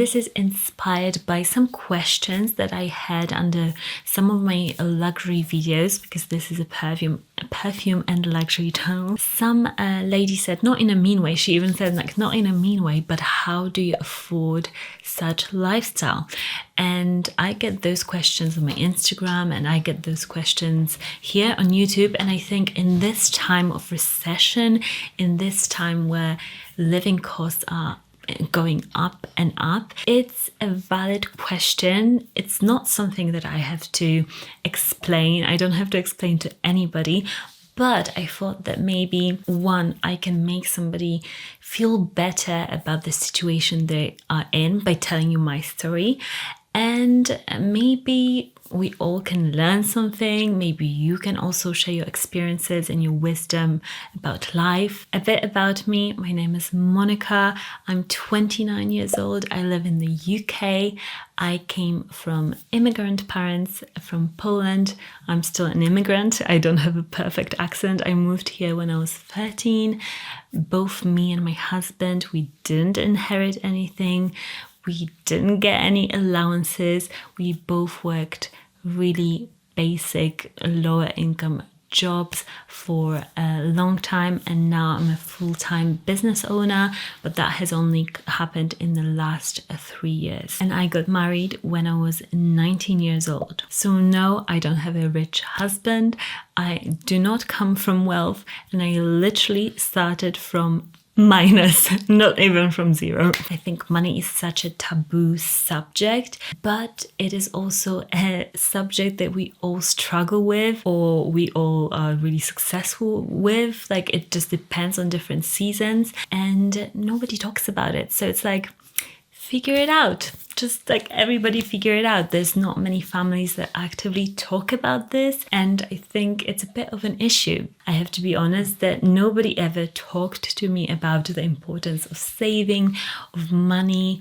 this is inspired by some questions that I had under some of my luxury videos, because this is a perfume and luxury tone. Some lady said, not in a mean way, she even said like, not in a mean way, but how do you afford such lifestyle? And I get those questions on my Instagram, and I get those questions here on YouTube. And I think in this time of recession, in this time where living costs are going up and up, it's a valid question. It's not something that I have to explain. I don't have to explain to anybody. But I thought that maybe, one, I can make somebody feel better about the situation they are in by telling you my story. And maybe we all can learn something. Maybe you can also share your experiences and your wisdom about life. A bit about me. My name is Monika. I'm 29 years old. I live in the UK. I came from immigrant parents from Poland. I'm still an immigrant. I don't have a perfect accent. I moved here when I was 13. Both me and my husband, we didn't inherit anything. We didn't get any allowances. We both worked really basic, lower income jobs for a long time, and now I'm a full-time business owner, but that has only happened in the last 3 years. And I got married when I was 19 years old. So no, I don't have a rich husband. I do not come from wealth, and I literally started from minus, not even from zero. I think money is such a taboo subject, but it is also a subject that we all struggle with, or we all are really successful with. Like, it just depends on different seasons, and nobody talks about it. So it's like, figure it out. Just like everybody figure it out. There's not many families that actively talk about this, and I think it's a bit of an issue. I have to be honest that nobody ever talked to me about the importance of saving, of money.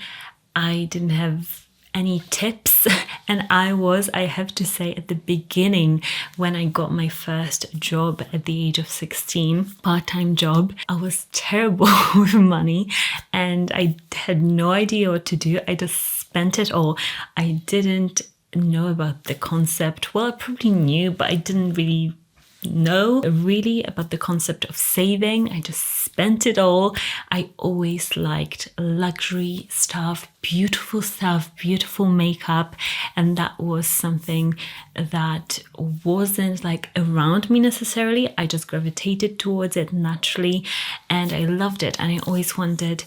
I didn't have any tips, and I have to say, at the beginning, when I got my first job at the age of 16, part-time job, I was terrible with money, and I had no idea what to do. I just spent it all. I didn't know about the concept. Well, I probably knew, but I didn't really know really about the concept of saving. I just spent it all. I always liked luxury stuff, beautiful makeup, and that was something that wasn't like around me necessarily. I just gravitated towards it naturally, and I loved it. And I always wondered,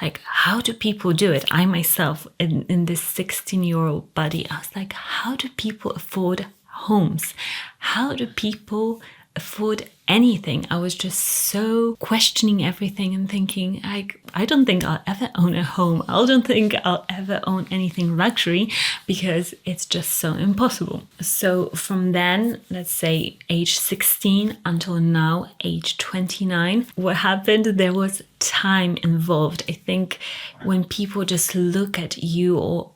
like, how do people do it? I myself, in this 16-year-old body, I was like, how do people afford homes? How do people afford anything? I was just so questioning everything and thinking, I don't think I'll ever own a home. I don't think I'll ever own anything luxury, because it's just so impossible. So from then, let's say age 16 until now, age 29, what happened? There was time involved. I think when people just look at you or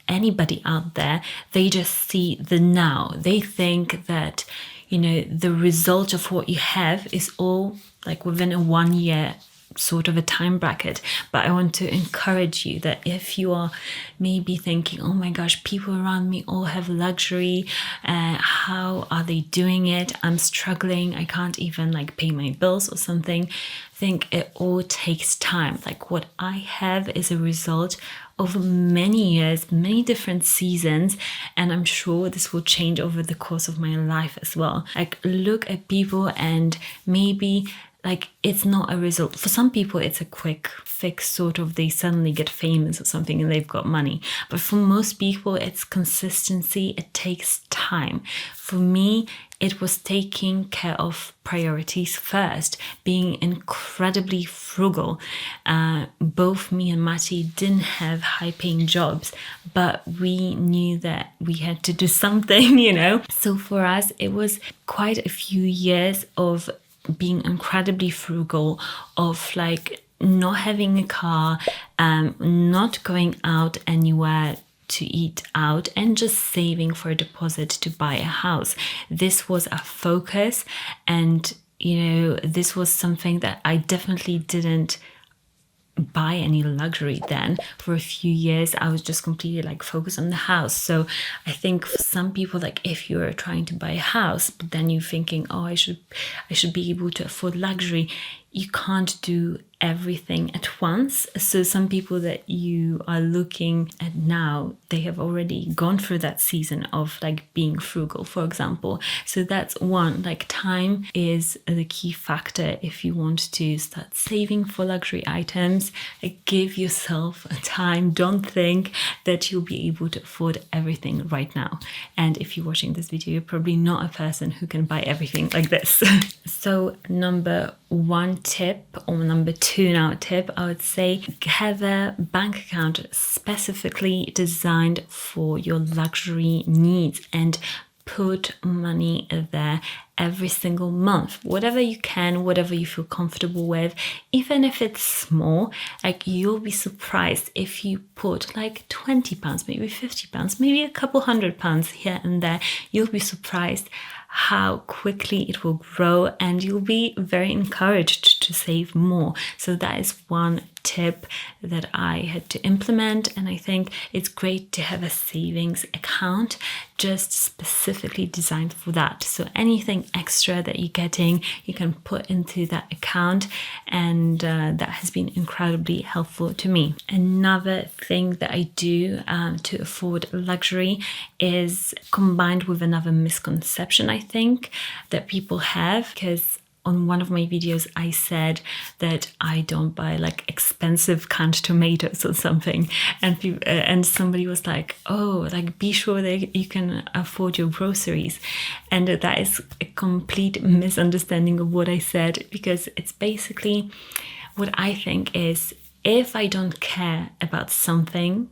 anybody out there, they just see the now. They think that, you know, the result of what you have is all like within a 1 year sort of a time bracket. But I want to encourage you that if you are maybe thinking, oh my gosh, people around me all have luxury, how are they doing it? I'm struggling, I can't even like pay my bills or something. I think it all takes time. Like, what I have is a result of many years, many different seasons, and I'm sure this will change over the course of my life as well. Like, look at people, and maybe like, it's not a result. For some people, it's a quick fix, sort of, they suddenly get famous or something and they've got money. But for most people, it's consistency. It takes time. For me, it was taking care of priorities first, being incredibly frugal. Both me and Mati didn't have high-paying jobs, but we knew that we had to do something, you know. So for us, it was quite a few years of being incredibly frugal, of like not having a car, not going out anywhere to eat out, and just saving for a deposit to buy a house. This was our focus, and you know, this was something that I definitely didn't buy any luxury then. For a few years I was just completely like focused on the house. So I think for some people, like if you're trying to buy a house but then you're thinking, oh, I should be able to afford luxury, you can't do everything at once. So some people that you are looking at now, they have already gone through that season of like being frugal, for example. So that's one, like time is the key factor if you want to start saving for luxury items. Like give yourself time. Don't think that you'll be able to afford everything right now. And if you're watching this video, you're probably not a person who can buy everything like this. So number one tip, or number two now tip, I would say have a bank account specifically designed for your luxury needs and put money there every single month, whatever you can, whatever you feel comfortable with, even if it's small. Like you'll be surprised if you put like £20, maybe £50, maybe a couple £100 here and there. You'll be surprised how quickly it will grow, and you'll be very encouraged to save more. So that is one tip that I had to implement, and I think it's great to have a savings account just specifically designed for that. So anything extra that you're getting, you can put into that account, and that has been incredibly helpful to me. Another thing that I do to afford luxury is combined with another misconception I think that people have, because on one of my videos I said that I don't buy like expensive canned tomatoes or something, and somebody was like, oh, like be sure that you can afford your groceries. And that is a complete misunderstanding of what I said, because it's basically what I think is, if I don't care about something,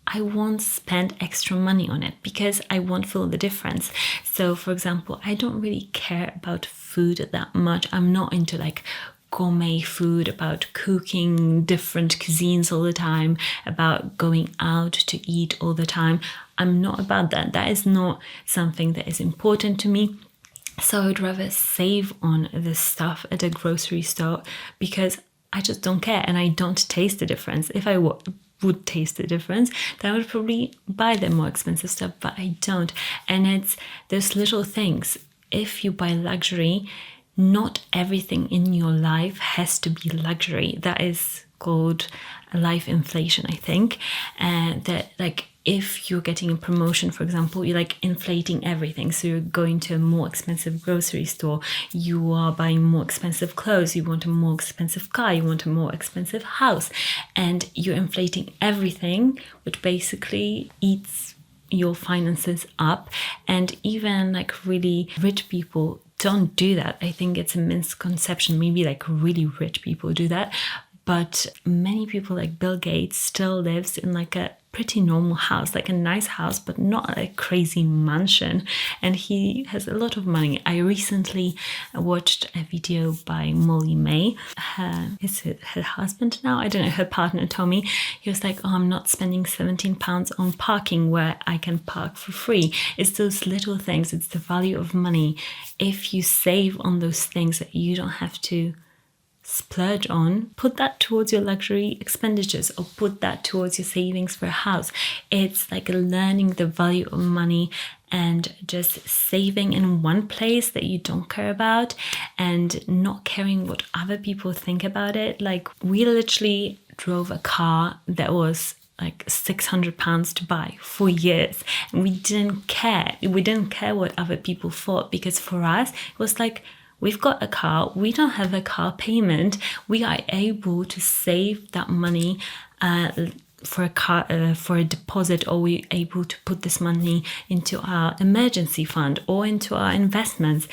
I won't spend extra money on it because I won't feel the difference. So for example, I don't really care about food that much. I'm not into like gourmet food, about cooking different cuisines all the time, about going out to eat all the time. I'm not about that. That is not something that is important to me. So I would rather save on the stuff at a grocery store because I just don't care and I don't taste the difference. If I would taste the difference, then I would probably buy the more expensive stuff, but I don't. And it's those little things. If you buy luxury, not everything in your life has to be luxury. That is called life inflation, I think. And that, like, if you're getting a promotion, for example, you're like inflating everything. So you're going to a more expensive grocery store, you are buying more expensive clothes, you want a more expensive car, you want a more expensive house, and you're inflating everything, which basically eats your finances up. And even like really rich people don't do that. I think it's a misconception. Maybe like really rich people do that, but many people like Bill Gates still lives in like a pretty normal house, like a nice house, but not a crazy mansion, and he has a lot of money. I recently watched a video by Molly May. Her husband now, I don't know, her partner told me, he was like, oh, I'm not spending £17 on parking where I can park for free. It's those little things, it's the value of money. If you save on those things that you don't have to splurge on, put that towards your luxury expenditures, or put that towards your savings for a house. It's like learning the value of money and just saving in one place that you don't care about and not caring what other people think about it. Like, we literally drove a car that was like £600 to buy for years, and we didn't care. We didn't care what other people thought, because for us it was like, we've got a car, we don't have a car payment, we are able to save that money for a car, for a deposit, or we're able to put this money into our emergency fund or into our investments.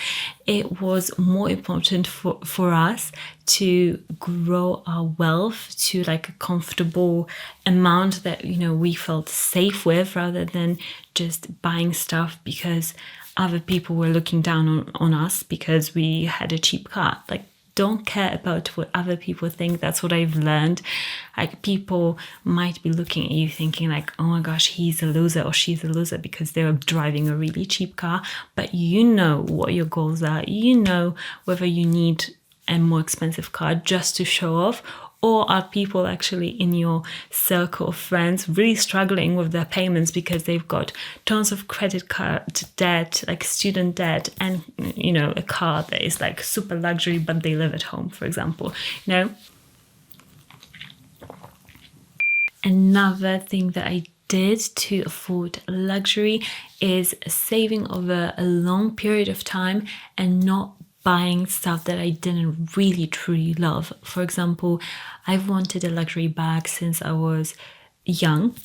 It was more important for us to grow our wealth to like a comfortable amount that, you know, we felt safe with, rather than just buying stuff because other people were looking down on us because we had a cheap car. Like, don't care about what other people think. That's what I've learned. Like, people might be looking at you thinking like, oh my gosh, he's a loser or she's a loser because they're driving a really cheap car. But you know what your goals are. You know whether you need a more expensive car just to show off, Or are people actually in your circle of friends really struggling with their payments because they've got tons of credit card debt, like student debt, and, you know, a car that is like super luxury, but they live at home, for example, you know? Another thing that I did to afford luxury is saving over a long period of time and not buying stuff that I didn't really truly love. For example, I've wanted a luxury bag since I was young,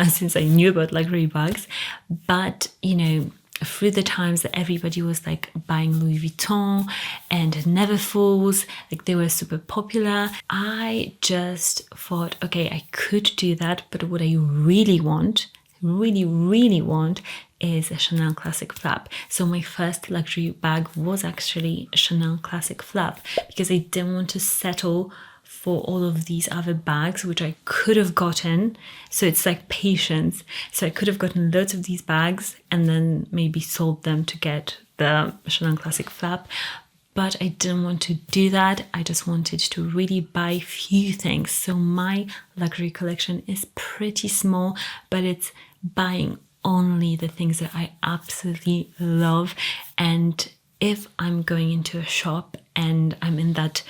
since I knew about luxury bags, but you know, through the times that everybody was like buying Louis Vuitton and Neverfulls, like they were super popular, I just thought, okay, I could do that, but what I really want, really want, is a Chanel Classic Flap. So my first luxury bag was actually a Chanel Classic Flap because I didn't want to settle for all of these other bags which I could have gotten. So it's like patience. So I could have gotten loads of these bags and then maybe sold them to get the Chanel Classic Flap, but I didn't want to do that. I just wanted to really buy few things. So my luxury collection is pretty small, but it's buying only the things that I absolutely love. And if I'm going into a shop and I'm in that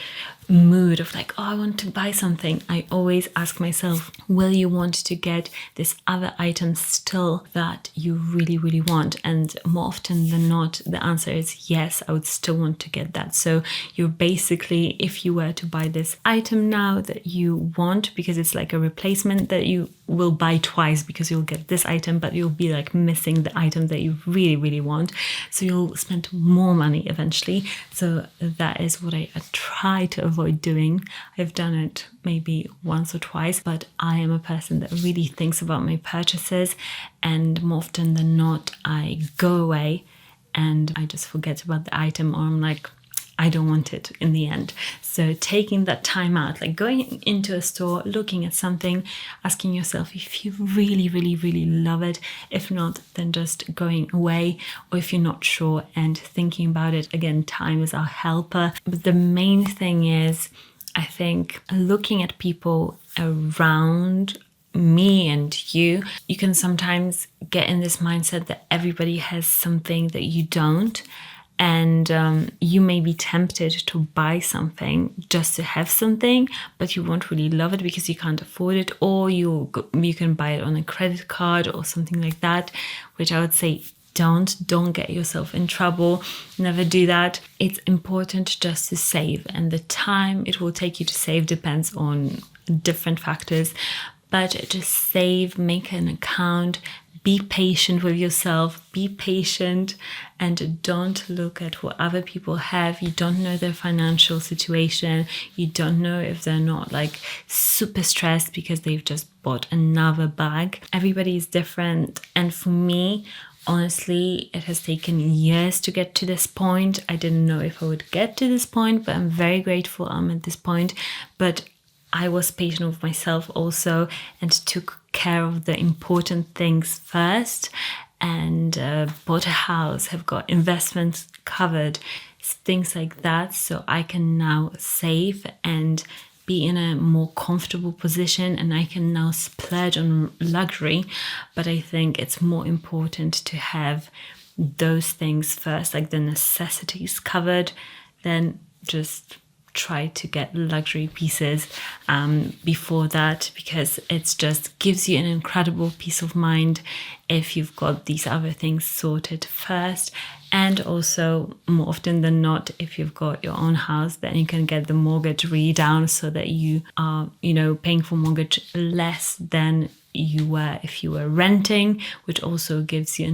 mood of like, oh, I want to buy something, I always ask myself, will you want to get this other item still that you really want? And more often than not, the answer is yes, I would still want to get that. So you're basically, if you were to buy this item now that you want, because it's like a replacement that you will buy twice because you'll get this item, but you'll be like missing the item that you really want. So you'll spend more money eventually. So that is what I try to avoid doing. I've done it maybe once or twice, but I am a person that really thinks about my purchases, and more often than not, I go away and I just forget about the item, or I'm like, I don't want it in the end. So taking that time out, like going into a store, looking at something, asking yourself if you really love it. If not, then just going away, or if you're not sure and thinking about it. Again, time is our helper. But the main thing is, I think, looking at people around me and you can sometimes get in this mindset that everybody has something that you don't. And you may be tempted to buy something just to have something, but you won't really love it because you can't afford it, or you can buy it on a credit card or something like that, which I would say don't get yourself in trouble. Never do that. It's important just to save, and the time it will take you to save depends on different factors, but just save, make an account. Be patient with yourself, be patient, and don't look at what other people have. You don't know their financial situation. You don't know if they're not like super stressed because they've just bought another bag. Everybody is different. And for me, honestly, it has taken years to get to this point. I didn't know if I would get to this point, but I'm very grateful I'm at this point. But I was patient with myself also and took care of the important things first, and bought a house, have got investments covered, things like that. So I can now save and be in a more comfortable position, and I can now splurge on luxury. But I think it's more important to have those things first, like the necessities covered, then just try to get luxury pieces before that, because it just gives you an incredible peace of mind if you've got these other things sorted first. And also, more often than not, if you've got your own house, then you can get the mortgage really down so that you are, paying for mortgage less than you were if you were renting, which also gives you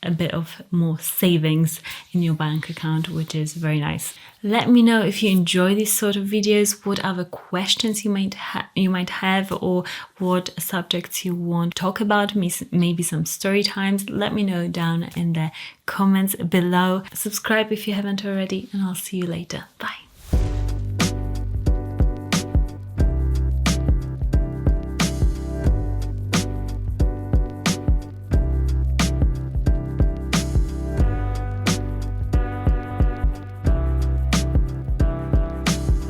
a bit of more savings in your bank account, which is very nice. Let me know if you enjoy these sort of videos, what other questions you might have, or what subjects you want to talk about, maybe some story times. Let me know down in the comments below. Subscribe if you haven't already, and I'll see you later. Bye.